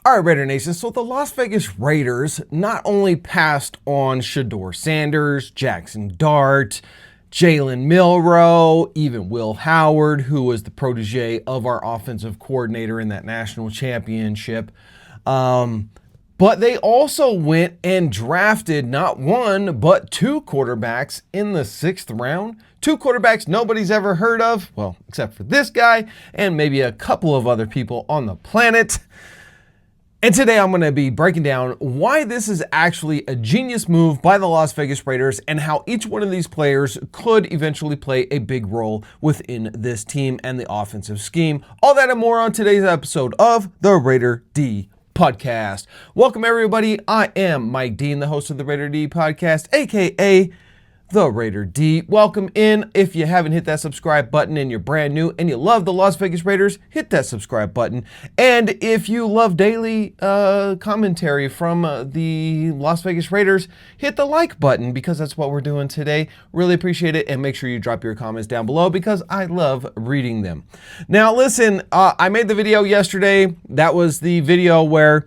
All right, Raider Nation. So the Las Vegas Raiders not only passed on Shedeur Sanders, Jackson Dart, Jalen Milroe, even Will Howard, who was the protege of our offensive coordinator in that national championship. But they also went and drafted not one, but two quarterbacks in the 6th round. Two quarterbacks nobody's ever heard of, well, except for this guy and maybe a couple of other people on the planet. And today I'm going to be breaking down why this is actually a genius move by the Las Vegas Raiders and how each one of these players could eventually play a big role within this team and the offensive scheme. All that and more on today's episode of the Raider D Podcast. Welcome everybody. I am Mike Dean, the host of the Raider D Podcast, aka the Raider D. Welcome in. If you haven't hit that subscribe button and you're brand new and you love the Las Vegas Raiders, hit that subscribe button. And if you love daily commentary from the Las Vegas Raiders, hit the like button because that's what we're doing today. Really appreciate it. And make sure you drop your comments down below because I love reading them. Now listen, I made the video yesterday. That was the video where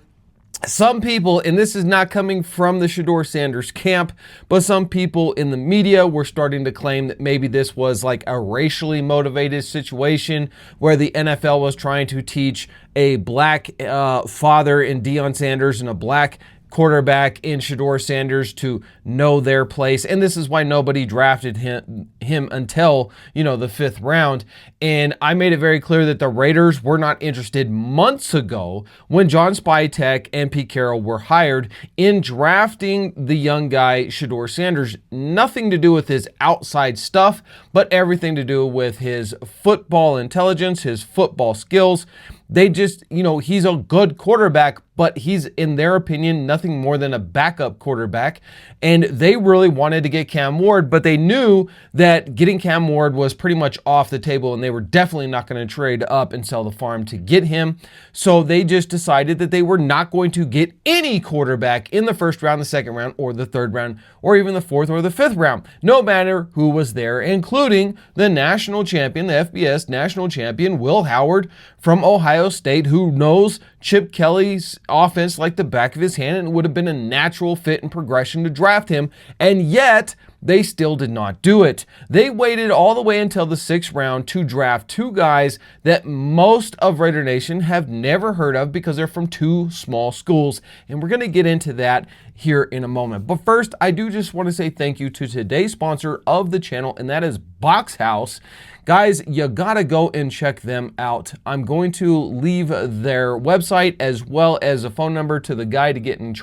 some people, and this is not coming from the Shedeur Sanders camp, but some people in the media were starting to claim that maybe this was like a racially motivated situation where the NFL was trying to teach a black father in Deion Sanders and a black quarterback in Shedeur Sanders to know their place. And this is why nobody drafted him until, the 5th round. And I made it very clear that the Raiders were not interested months ago when John Spytek and Pete Carroll were hired in drafting the young guy, Shedeur Sanders. Nothing to do with his outside stuff, but everything to do with his football intelligence, his football skills. They just, he's a good quarterback, but he's, in their opinion, nothing more than a backup quarterback. And they really wanted to get Cam Ward, but they knew that getting Cam Ward was pretty much off the table, and they were definitely not going to trade up and sell the farm to get him. So they just decided that they were not going to get any quarterback in the 1st round, the 2nd round, or the 3rd round, or even the 4th or the 5th round, no matter who was there, including the national champion, the FBS national champion, Will Howard from Ohio State, who knows Chip Kelly's offense like the back of his hand, and it would have been a natural fit and progression to draft him. And yet they still did not do it. They waited all the way until the 6th round to draft two guys that most of Raider Nation have never heard of because they're from two small schools. And we're going to get into that here in a moment. But first, I do just want to say thank you to today's sponsor of the channel, and that is Box House. Guys, you gotta go and check them out. I'm going to leave their website as well as a phone number to the guy to get in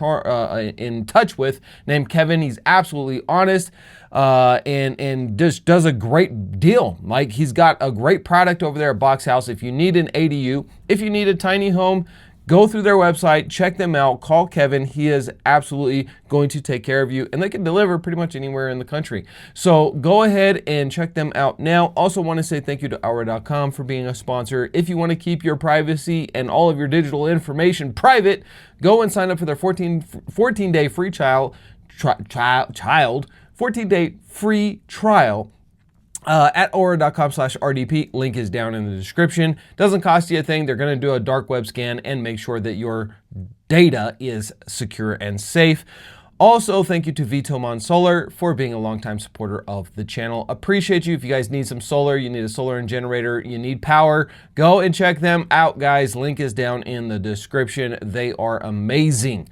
touch with, named Kevin. He's absolutely honest and just does a great deal. Like, he's got a great product over there at Box House. If you need an ADU, if you need a tiny home, go through their website, check them out, call Kevin. He is absolutely going to take care of you, and they can deliver pretty much anywhere in the country. So go ahead and check them out now. Also want to say thank you to Aura.com for being a sponsor. If you want to keep your privacy and all of your digital information private, go and sign up for their 14-day free 14-day free trial at aura.com/RDP. Link is down in the description. Doesn't cost you a thing. They're going to do a dark web scan and make sure that your data is secure and safe. Also, thank you to Vtoman Solar for being a longtime supporter of the channel. Appreciate you. If you guys need some solar, you need a solar and generator, you need power, go and check them out, guys. Link is down in the description. They are amazing.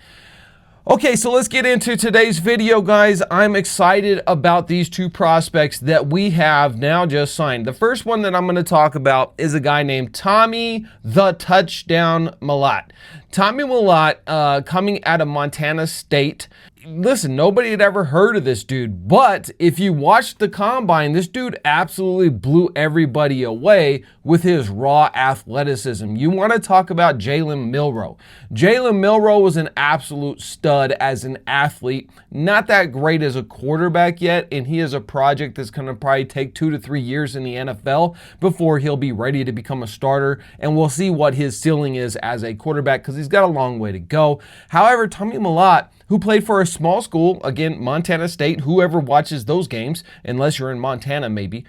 Okay, so let's get into today's video, guys. I'm excited about these two prospects that we have now just signed. The first one that I'm going to talk about is a guy named Tommy the Touchdown Malot. Tommy Malot, coming out of Montana State. Listen, nobody had ever heard of this dude, but if you watched the combine, this dude absolutely blew everybody away with his raw athleticism. You want to talk about Jalen Milroe. Jalen Milroe was an absolute stud as an athlete, not that great as a quarterback yet, and he is a project that's going to probably take 2 to 3 years in the NFL before he'll be ready to become a starter, and we'll see what his ceiling is as a quarterback because he's got a long way to go. However, Tommy Malot, who played for a small school, again, Montana State, whoever watches those games, unless you're in Montana maybe,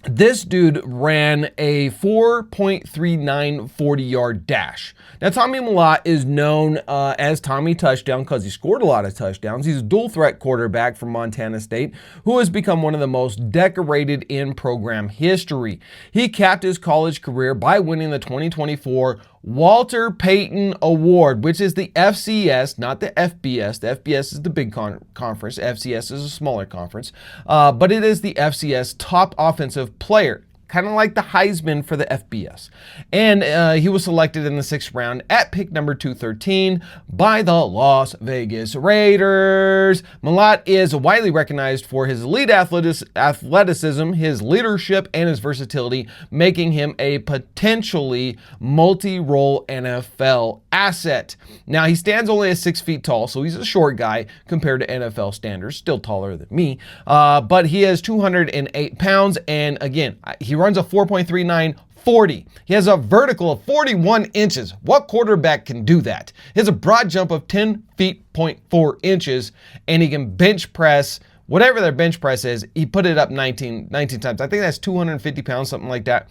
This dude ran a 4.39 40-yard dash. Now, Tommy Malot is known as Tommy Touchdown because he scored a lot of touchdowns. He's a dual threat quarterback from Montana State who has become one of the most decorated in program history. He capped his college career by winning the 2024 Walter Payton Award, which is the FCS, not the FBS. The FBS is the big conference. FCS is a smaller conference, but it is the FCS Top Offensive Player, kind of like the Heisman for the FBS. And he was selected in the 6th round at pick number 213 by the Las Vegas Raiders. Malot is widely recognized for his elite athleticism, his leadership, and his versatility, making him a potentially multi-role NFL asset. Now, he stands only at 6 feet tall, so he's a short guy compared to NFL standards, still taller than me, but he is 208 pounds, and again, he runs a 4.39 40. He has a vertical of 41 inches. What quarterback can do that? He has a broad jump of 10 feet, 0.4 inches, and he can bench press, whatever their bench press is, he put it up 19 times. I think that's 250 pounds, something like that.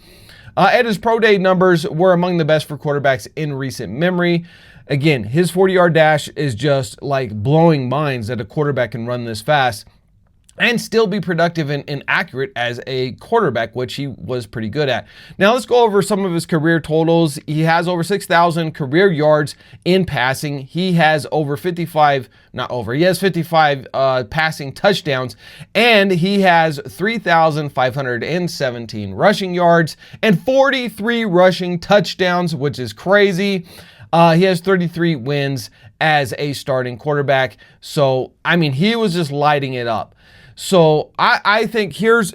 And his pro day numbers were among the best for quarterbacks in recent memory. Again, his 40-yard dash is just like blowing minds that a quarterback can run this fast and still be productive and accurate as a quarterback, which he was pretty good at. Now let's go over some of his career totals. He has over 6,000 career yards in passing. He has over 55 passing touchdowns, and he has 3,517 rushing yards and 43 rushing touchdowns, which is crazy. He has 33 wins as a starting quarterback. So, I mean, he was just lighting it up. So I think here's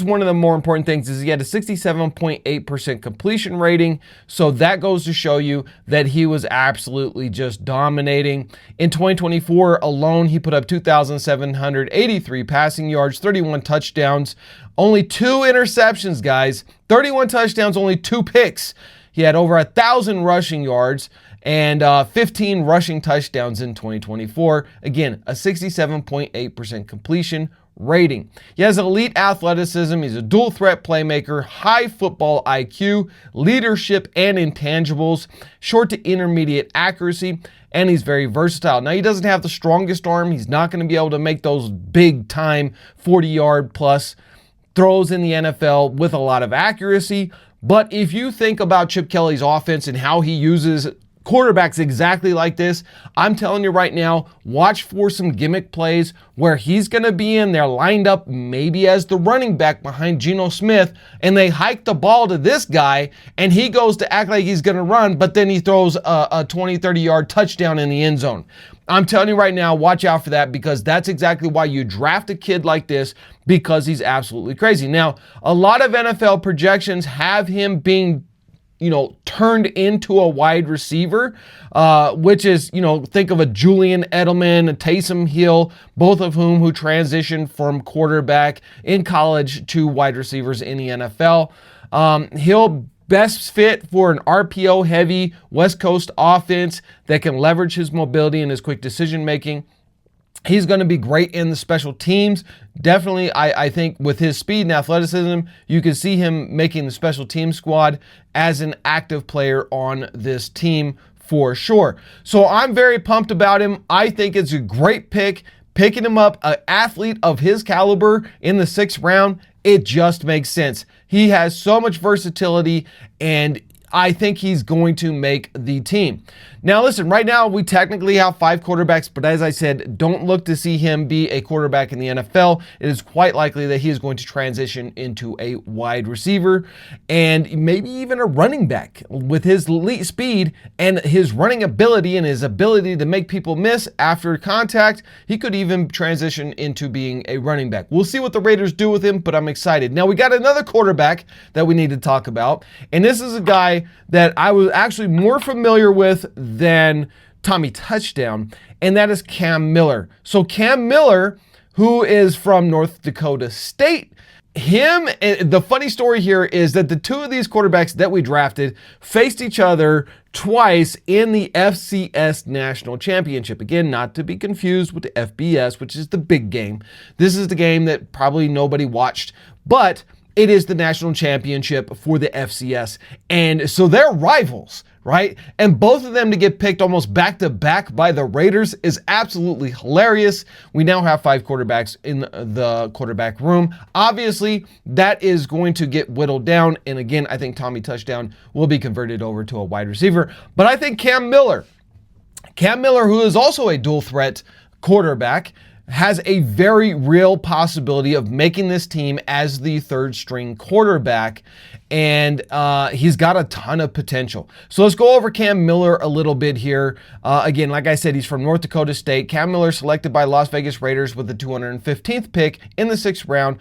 one of the more important things is he had a 67.8% completion rating. So that goes to show you that he was absolutely just dominating. In 2024 alone, he put up 2,783 passing yards, 31 touchdowns, only 2 interceptions, guys. 31 touchdowns, only 2 picks. He had over 1,000 rushing yards and 15 rushing touchdowns in 2024. Again, a 67.8% completion rating. He has elite athleticism. He's a dual threat playmaker, high football IQ, leadership and intangibles, short to intermediate accuracy, and he's very versatile. Now, he doesn't have the strongest arm. He's not going to be able to make those big time 40-yard plus throws in the NFL with a lot of accuracy. But if you think about Chip Kelly's offense and how he uses quarterbacks exactly like this, I'm telling you right now, watch for some gimmick plays where he's going to be in there lined up maybe as the running back behind Geno Smith, and they hike the ball to this guy and he goes to act like he's going to run, but then he throws a 20, 30-yard touchdown in the end zone. I'm telling you right now, watch out for that, because that's exactly why you draft a kid like this, because he's absolutely crazy. Now, a lot of NFL projections have him being turned into a wide receiver, which is, think of a Julian Edelman, a Taysom Hill, both of who transitioned from quarterback in college to wide receivers in the NFL. He'll best fit for an RPO heavy West Coast offense that can leverage his mobility and his quick decision making. He's going to be great in the special teams. Definitely, I think with his speed and athleticism, you can see him making the special team squad as an active player on this team for sure. So I'm very pumped about him. I think it's a great pick. Picking him up, an athlete of his caliber in the 6th round, it just makes sense. He has so much versatility, and I think he's going to make the team. Now, listen, right now we technically have 5 quarterbacks, but as I said, don't look to see him be a quarterback in the NFL. It is quite likely that he is going to transition into a wide receiver and maybe even a running back. With his elite speed and his running ability and his ability to make people miss after contact, he could even transition into being a running back. We'll see what the Raiders do with him, but I'm excited. Now, we got another quarterback that we need to talk about, and this is a guy that I was actually more familiar with than Tommy Touchdown, and that is Cam Miller. So Cam Miller, who is from North Dakota State, the funny story here is that the 2 of these quarterbacks that we drafted faced each other twice in the FCS National Championship. Again, not to be confused with the FBS, which is the big game. This is the game that probably nobody watched, but it is the national championship for the FCS. And so they're rivals, right? And both of them to get picked almost back to back by the Raiders is absolutely hilarious. We now have 5 quarterbacks in the quarterback room. Obviously, that is going to get whittled down. And again, I think Tommy Touchdown will be converted over to a wide receiver. But I think Cam Miller, who is also a dual threat quarterback, has a very real possibility of making this team as the third string quarterback, and he's got a ton of potential. So let's go over Cam Miller a little bit here. Again, like I said, he's from North Dakota State. Cam Miller selected by Las Vegas Raiders with the 215th pick in the 6th round.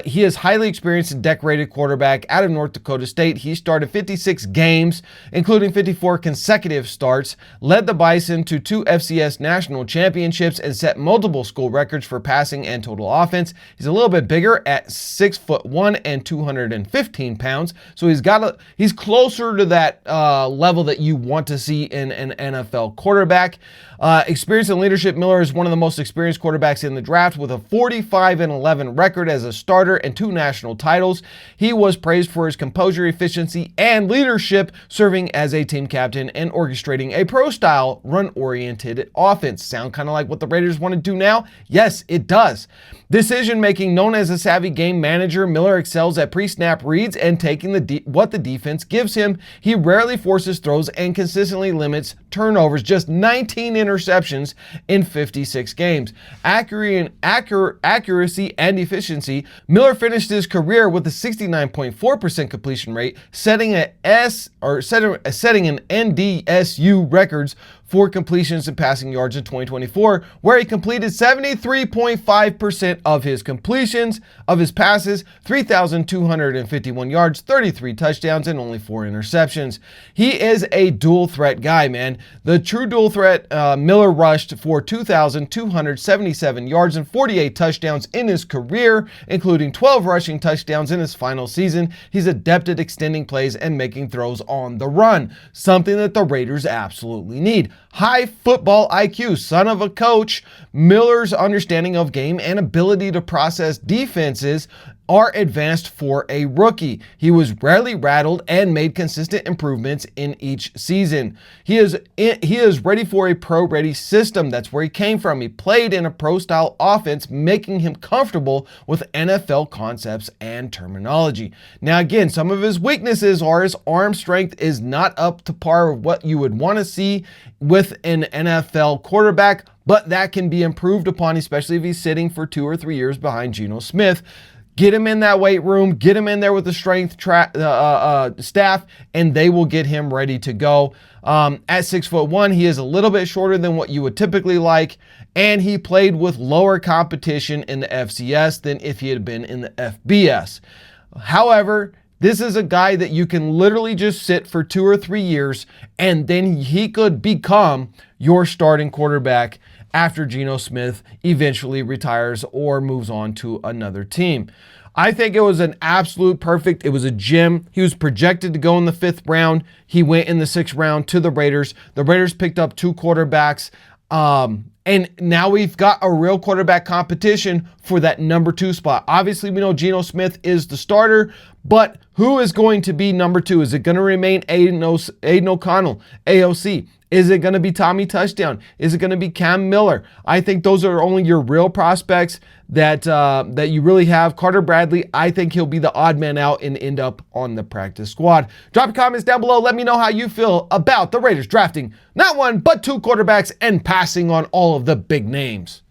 He is highly experienced and decorated quarterback out of North Dakota State. He started 56 games, including 54 consecutive starts, led the Bison to 2 FCS national championships, and set multiple school records for passing and total offense. He's a little bit bigger at 6'1" and 215 pounds. So he's closer to that level that you want to see in an NFL quarterback. Experience and leadership, Miller is one of the most experienced quarterbacks in the draft with a 45-11 record as a starter and 2 national titles. He was praised for his composure, efficiency, and leadership, serving as a team captain and orchestrating a pro-style, run-oriented offense. Sound kind of like what the Raiders want to do now? Yes, it does. Decision-making, known as a savvy game manager, Miller excels at pre-snap reads and taking what the defense gives him. He rarely forces throws and consistently limits turnovers, just 19 interceptions in 56 games. Accuracy and efficiency, Miller finished his career with a 69.4% completion rate, setting an NDSU records for completions and passing yards in 2024, where he completed 73.5% of his completions, of his passes, 3,251 yards, 33 touchdowns, and only 4 interceptions. He is a dual threat guy, man. The true dual threat, Miller rushed for 2,277 yards and 48 touchdowns in his career, including 12 rushing touchdowns in his final season. He's adept at extending plays and making throws on the run, something that the Raiders absolutely need. High football IQ, son of a coach, Miller's understanding of game and ability to process defenses are advanced for a rookie. He was rarely rattled and made consistent improvements in each season. He is ready for a pro-ready system. That's where he came from. He played in a pro-style offense, making him comfortable with NFL concepts and terminology. Now, again, some of his weaknesses are his arm strength is not up to par with what you would want to see with an NFL quarterback, but that can be improved upon, especially if he's sitting for 2 or 3 years behind Geno Smith. Get him in that weight room, get him in there with the strength staff, and they will get him ready to go. At 6'1", he is a little bit shorter than what you would typically like, and he played with lower competition in the FCS than if he had been in the FBS. However, this is a guy that you can literally just sit for 2 or 3 years, and then he could become your starting quarterback after Geno Smith eventually retires or moves on to another team. I think it was an absolute perfect. It was a gem. He was projected to go in the 5th round. He went in the 6th round to the Raiders. The Raiders picked up 2 quarterbacks. And now we've got a real quarterback competition for that number 2 spot. Obviously, we know Geno Smith is the starter, but who is going to be number 2? Is it going to remain Aiden O'Connell, AOC? Is it going to be Tommy Touchdown? Is it going to be Cam Miller? I think those are only your real prospects that you really have. Carter Bradley, I think he'll be the odd man out and end up on the practice squad. Drop your comments down below. Let me know how you feel about the Raiders drafting not 1, but 2 quarterbacks and passing on all of the big names.